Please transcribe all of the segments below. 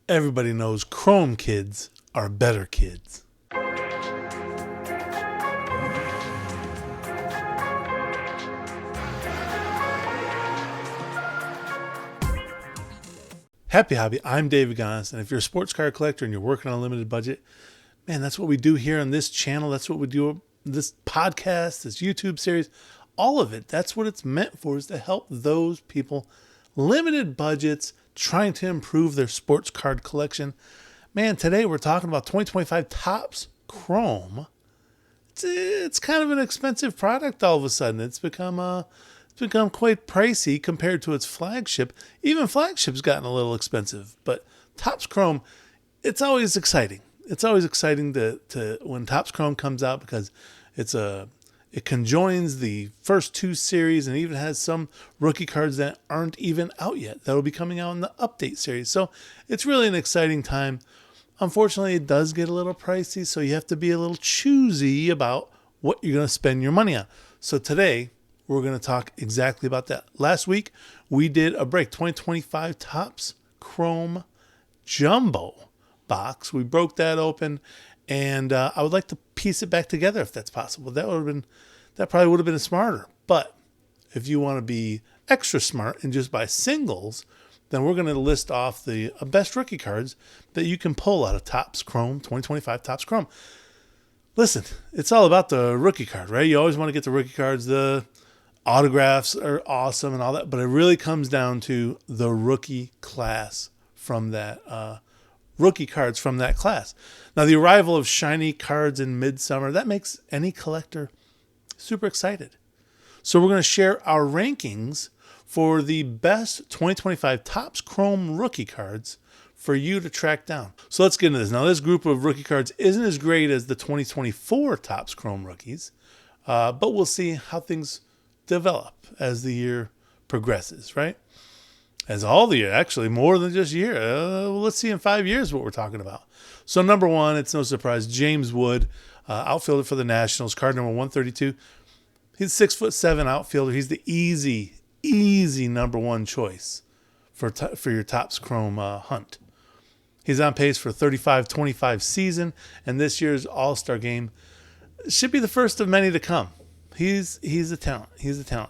Everybody knows Chrome kids are better kids. Happy Hobby, I'm David Gons, and if you're a sports card collector and you're working on a limited budget, man, that's what we do here on this channel. That's what we do, this podcast, this YouTube series, all of it. That's what it's meant for, is to help those people, limited budgets, trying to improve their sports card collection. Man, today we're talking about 2025 Topps Chrome. It's kind of an expensive product all of a sudden. It's become quite pricey compared to its flagship. Even flagship's gotten a little expensive, but Topps Chrome, it's always exciting. It's always exciting to when Topps Chrome comes out, because it conjoins the first two series and even has some rookie cards that aren't even out yet that will be coming out in the update series. So it's really an exciting time. Unfortunately, it does get a little pricey, so you have to be a little choosy about what you're going to spend your money on. So today, we're going to talk exactly about that. Last week, we did a break, 2025 Topps Chrome Jumbo box. We broke that open, and I would like to piece it back together if that's possible. That probably would have been smarter. But if you want to be extra smart and just buy singles, then we're going to list off the best rookie cards that you can pull out of Topps Chrome, 2025 Topps Chrome. Listen, it's all about the rookie card, right? You always want to get the rookie cards. The autographs are awesome and all that, but it really comes down to the rookie class from that, rookie cards from that class. Now, the arrival of shiny cards in midsummer, that makes any collector super excited. So we're going to share our rankings for the best 2025 Topps Chrome rookie cards for you to track down. So let's get into this. Now, this group of rookie cards isn't as great as the 2024 Topps Chrome rookies, but we'll see how things develop as the year progresses, right? As all the year, actually, more than just a year. Let's see in 5 years what we're talking about. So number one, it's no surprise, James Wood, outfielder for the Nationals, card number 132. He's 6'7" outfielder. He's the easy number one choice for your Topps Chrome hunt. He's on pace for 35-25 season, and this year's All-Star game should be the first of many to come. He's a talent. He's a talent.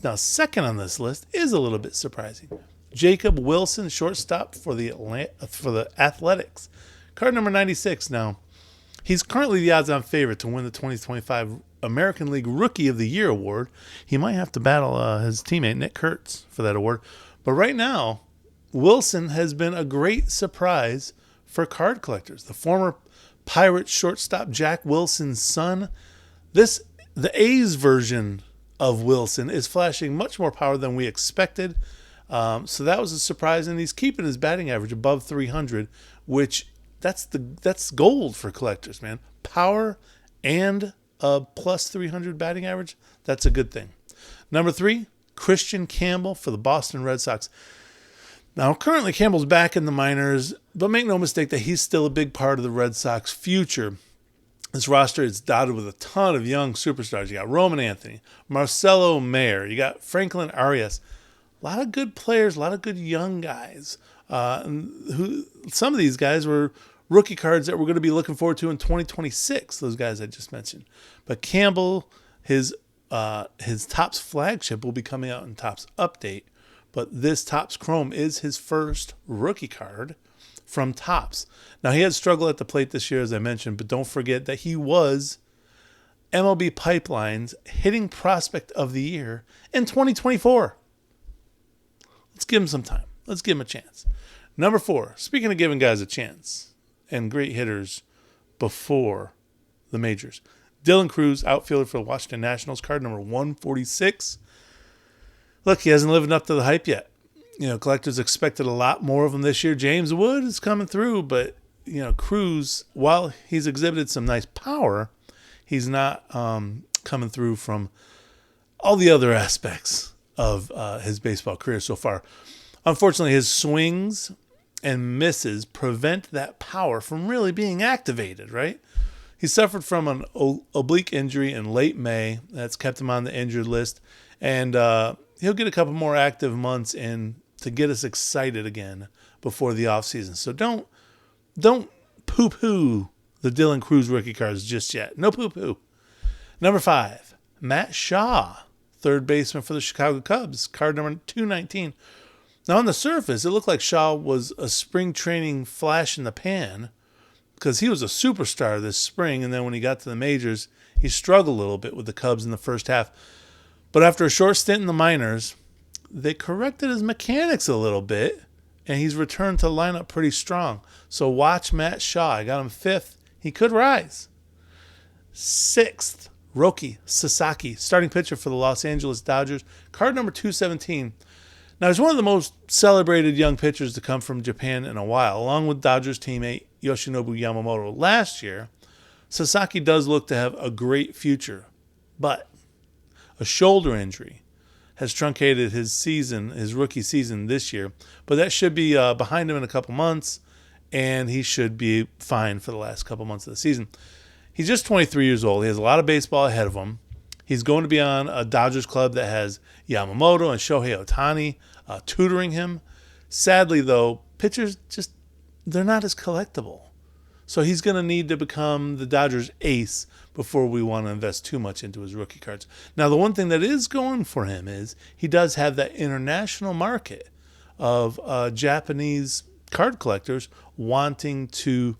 Now, second on this list is a little bit surprising. Jacob Wilson, shortstop for the Athletics. Card number 96. Now, he's currently the odds-on favorite to win the 2025 American League Rookie of the Year award. He might have to battle his teammate Nick Kurtz for that award. But right now, Wilson has been a great surprise for card collectors. The former Pirates shortstop Jack Wilson's son. The A's version of Wilson is flashing much more power than we expected. So that was a surprise, and he's keeping his batting average above 300, which that's gold for collectors, man. Power and a plus 300 batting average, that's a good thing. Number three, Christian Campbell for the Boston Red Sox. Now, currently Campbell's back in the minors, but make no mistake that he's still a big part of the Red Sox future. This roster is dotted with a ton of young superstars. You got Roman Anthony, Marcelo Mayer, you got Franklin Arias. A lot of good players, a lot of good young guys. Some of these guys were rookie cards that we're going to be looking forward to in 2026, those guys I just mentioned. But Campbell, his Topps flagship will be coming out in Topps Update. But this Topps Chrome is his first rookie card from Topps. Now, he had struggled at the plate this year, as I mentioned, but don't forget that he was MLB Pipeline's hitting prospect of the year in 2024. Let's give him some time. Let's give him a chance. Number four, speaking of giving guys a chance and great hitters before the majors, Dylan Cruz, outfielder for the Washington Nationals, card number 146. Look, he hasn't lived up to the hype yet. Collectors expected a lot more of him this year. James Wood is coming through, but, Cruz, while he's exhibited some nice power, he's not coming through from all the other aspects of his baseball career so far. Unfortunately, his swings and misses prevent that power from really being activated, right? He suffered from an oblique injury in late May. That's kept him on the injured list. And he'll get a couple more active months in to get us excited again before the offseason. So don't poo-poo the Dylan Cruz rookie cards just yet. No poo-poo. Number 5, Matt Shaw, third baseman for the Chicago Cubs, card number 219. Now, on the surface, it looked like Shaw was a spring training flash in the pan because he was a superstar this spring, and then when he got to the majors, he struggled a little bit with the Cubs in the first half. But after a short stint in the minors, they corrected his mechanics a little bit, and he's returned to lineup pretty strong. So watch Matt Shaw. I got him 5th. He could rise. 6th, Roki Sasaki, starting pitcher for the Los Angeles Dodgers, card number 217. Now, he's one of the most celebrated young pitchers to come from Japan in a while, along with Dodgers teammate Yoshinobu Yamamoto. Last year, Sasaki does look to have a great future, but a shoulder injury has truncated his rookie season this year, but that should be behind him in a couple months, and he should be fine for the last couple months of the season. He's just 23 years old. He has a lot of baseball ahead of him. He's going to be on a Dodgers club that has Yamamoto and Shohei Ohtani tutoring him. Sadly, though, pitchers they're not as collectible. So he's going to need to become the Dodgers ace before we want to invest too much into his rookie cards. Now, the one thing that is going for him is he does have that international market of Japanese card collectors wanting to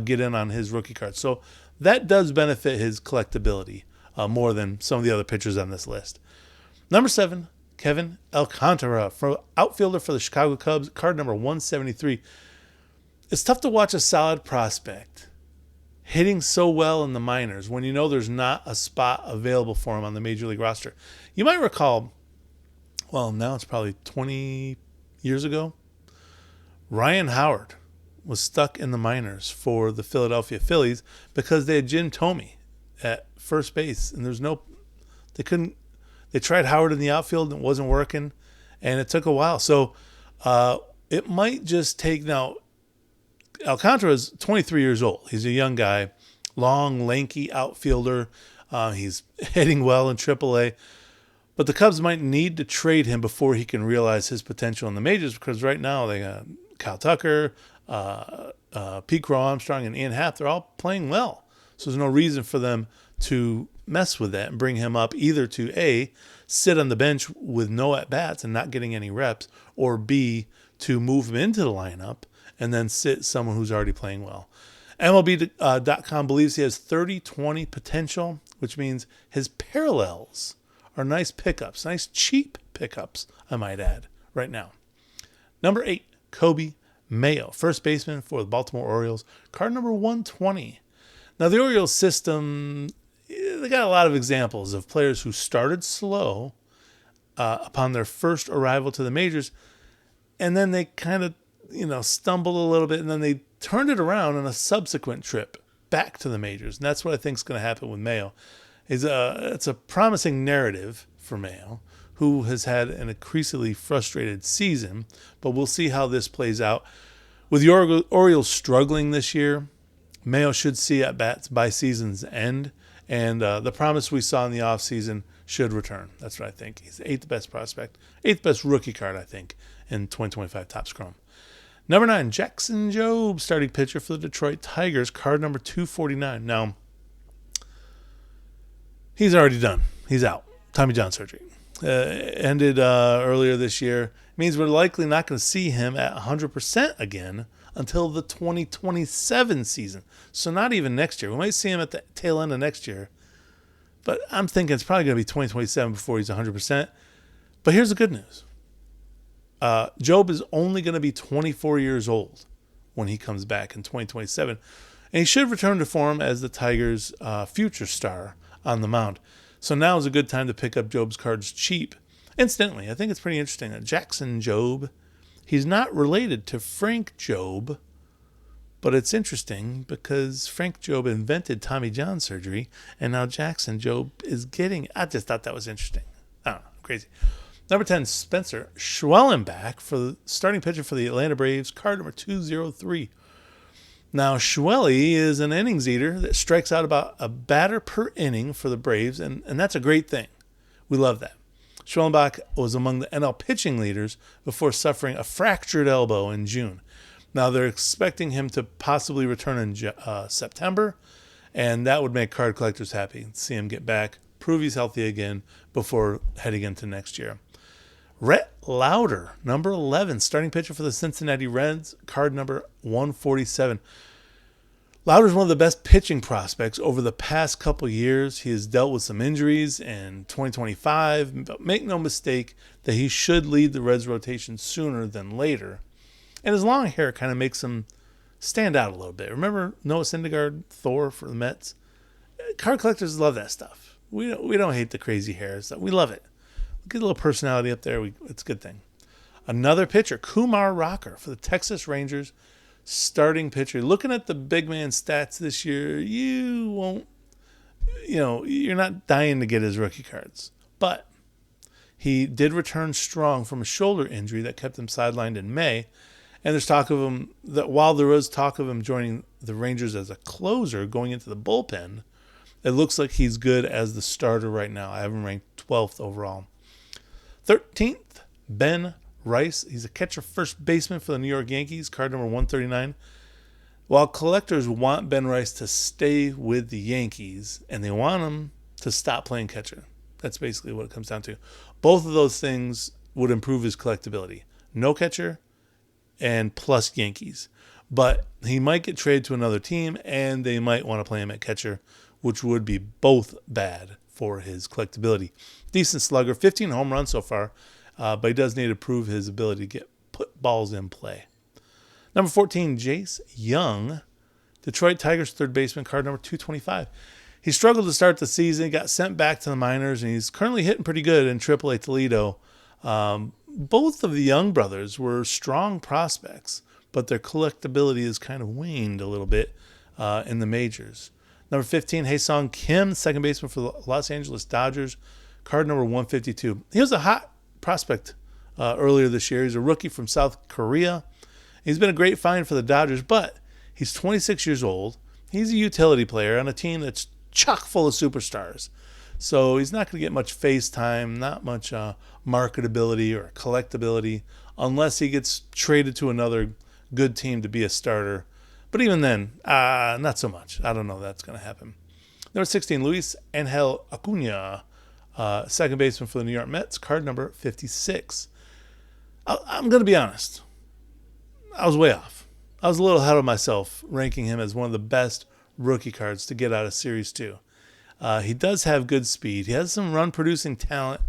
get in on his rookie cards. So that does benefit his collectability more than some of the other pitchers on this list. Number 7, Kevin Alcántara, outfielder for the Chicago Cubs, card number 173. It's tough to watch a solid prospect hitting so well in the minors when you know there's not a spot available for him on the Major League roster. You might recall, well, now it's probably 20 years ago, Ryan Howard was stuck in the minors for the Philadelphia Phillies because they had Jim Thome at first base, and they tried Howard in the outfield and it wasn't working, and it took a while. So it might just take now. Alcántara is 23 years old. He's a young guy, long, lanky outfielder. He's hitting well in AAA. But the Cubs might need to trade him before he can realize his potential in the majors, because right now they got Kyle Tucker, Pete Crow Armstrong, and Ian Happ. They're all playing well. So there's no reason for them to mess with that and bring him up either to A, sit on the bench with no at-bats and not getting any reps, or B, to move him into the lineup and then sit someone who's already playing well. MLB.com believes he has 30-20 potential, which means his parallels are nice pickups, nice cheap pickups, I might add, right now. Number 8, Kobe Mayo, first baseman for the Baltimore Orioles, card number 120. Now, the Orioles system, they got a lot of examples of players who started slow upon their first arrival to the majors, and then they kind of stumbled a little bit, and then they turned it around on a subsequent trip back to the majors. And that's what I think is going to happen with Mayo. It's a promising narrative for Mayo, who has had an increasingly frustrated season, but we'll see how this plays out. With the Orioles struggling this year, Mayo should see at-bats by season's end, and the promise we saw in the offseason should return. That's what I think. He's the 8th best prospect, 8th best rookie card, I think, in 2025 Topps Chrome. Number 9, Jackson Jobe, starting pitcher for the Detroit Tigers, card number 249. Now, he's already done. He's out. Tommy John surgery. Ended earlier this year. It means we're likely not going to see him at 100% again until the 2027 season. So not even next year. We might see him at the tail end of next year. But I'm thinking it's probably going to be 2027 before he's 100%. But here's the good news. Jobe is only going to be 24 years old when he comes back in 2027. And he should return to form as the Tigers' future star on the mound. So now is a good time to pick up Jobe's cards cheap. Incidentally, I think it's pretty interesting that Jackson Jobe, he's not related to Frank Jobe, but it's interesting because Frank Jobe invented Tommy John surgery, and now Jackson Jobe is getting. I just thought that was interesting. I don't know, crazy. Number 10, Spencer Schwellenbach, for the starting pitcher for the Atlanta Braves, card number 203. Now, Schwelly is an innings eater that strikes out about a batter per inning for the Braves, and that's a great thing. We love that. Schwellenbach was among the NL pitching leaders before suffering a fractured elbow in June. Now they're expecting him to possibly return in September, and that would make card collectors happy. See him get back, prove he's healthy again before heading into next year. Rhett Lauder, number 11, starting pitcher for the Cincinnati Reds, card number 147. Lauder's one of the best pitching prospects over the past couple years. He has dealt with some injuries in 2025, but make no mistake that he should lead the Reds rotation sooner than later. And his long hair kind of makes him stand out a little bit. Remember Noah Syndergaard, Thor for the Mets? Card collectors love that stuff. We don't hate the crazy hairs. We love it. Get a little personality up there. It's a good thing. Another pitcher, Kumar Rocker for the Texas Rangers, starting pitcher. Looking at the big man stats this year, you won't, you're not dying to get his rookie cards. But he did return strong from a shoulder injury that kept him sidelined in May. And there's talk of him, that while there was talk of him joining the Rangers as a closer going into the bullpen, it looks like he's good as the starter right now. I have him ranked 12th overall. 13th, Ben Rice. He's a catcher first baseman for the New York Yankees, card number 139. While collectors want Ben Rice to stay with the Yankees, and they want him to stop playing catcher. That's basically what it comes down to. Both of those things would improve his collectability. No catcher and plus Yankees. But he might get traded to another team, and they might want to play him at catcher, which would be both bad for his collectability. Decent slugger, 15 home runs so far, but he does need to prove his ability to put balls in play. Number 14, Jace Young, Detroit Tigers third baseman, card number 225. He struggled to start the season, got sent back to the minors, and he's currently hitting pretty good in AAA Toledo. Both of the Young brothers were strong prospects, but their collectability has kind of waned a little bit in the majors. Number 15, Hyeseong Kim, second baseman for the Los Angeles Dodgers, card number 152. He was a hot prospect earlier this year. He's a rookie from South Korea. He's been a great find for the Dodgers, but he's 26 years old. He's a utility player on a team that's chock full of superstars. So he's not going to get much face time, not much marketability or collectability unless he gets traded to another good team to be a starter. But even then, not so much. I don't know if that's going to happen. Number 16, Luisangel Acuña, second baseman for the New York Mets, card number 56. I'm going to be honest. I was way off. I was a little ahead of myself ranking him as one of the best rookie cards to get out of Series 2. He does have good speed. He has some run-producing talent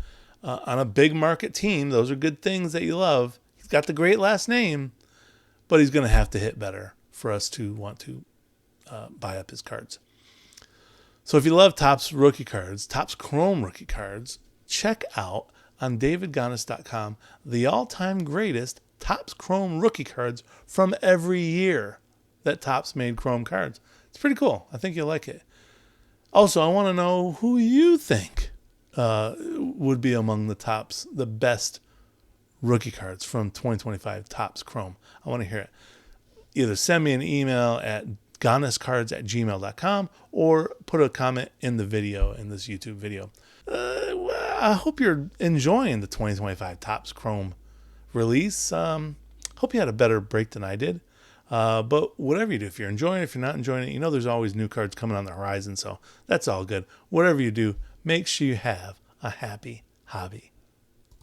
on a big market team. Those are good things that you love. He's got the great last name, but he's going to have to hit better for us to want to buy up his cards. So if you love Topps rookie cards, Topps Chrome rookie cards, check out on davidganis.com the all-time greatest Topps Chrome rookie cards from every year that Topps made Chrome cards. It's pretty cool. I think you'll like it. Also, I want to know who you think would be among the best rookie cards from 2025 Topps Chrome. I want to hear it. Either send me an email at ganiscards@gmail.com or put a comment in the video, in this YouTube video. I hope you're enjoying the 2025 Topps Chrome release. Hope you had a better break than I did. But whatever you do, if you're enjoying it, if you're not enjoying it, there's always new cards coming on the horizon, so that's all good. Whatever you do, make sure you have a happy hobby.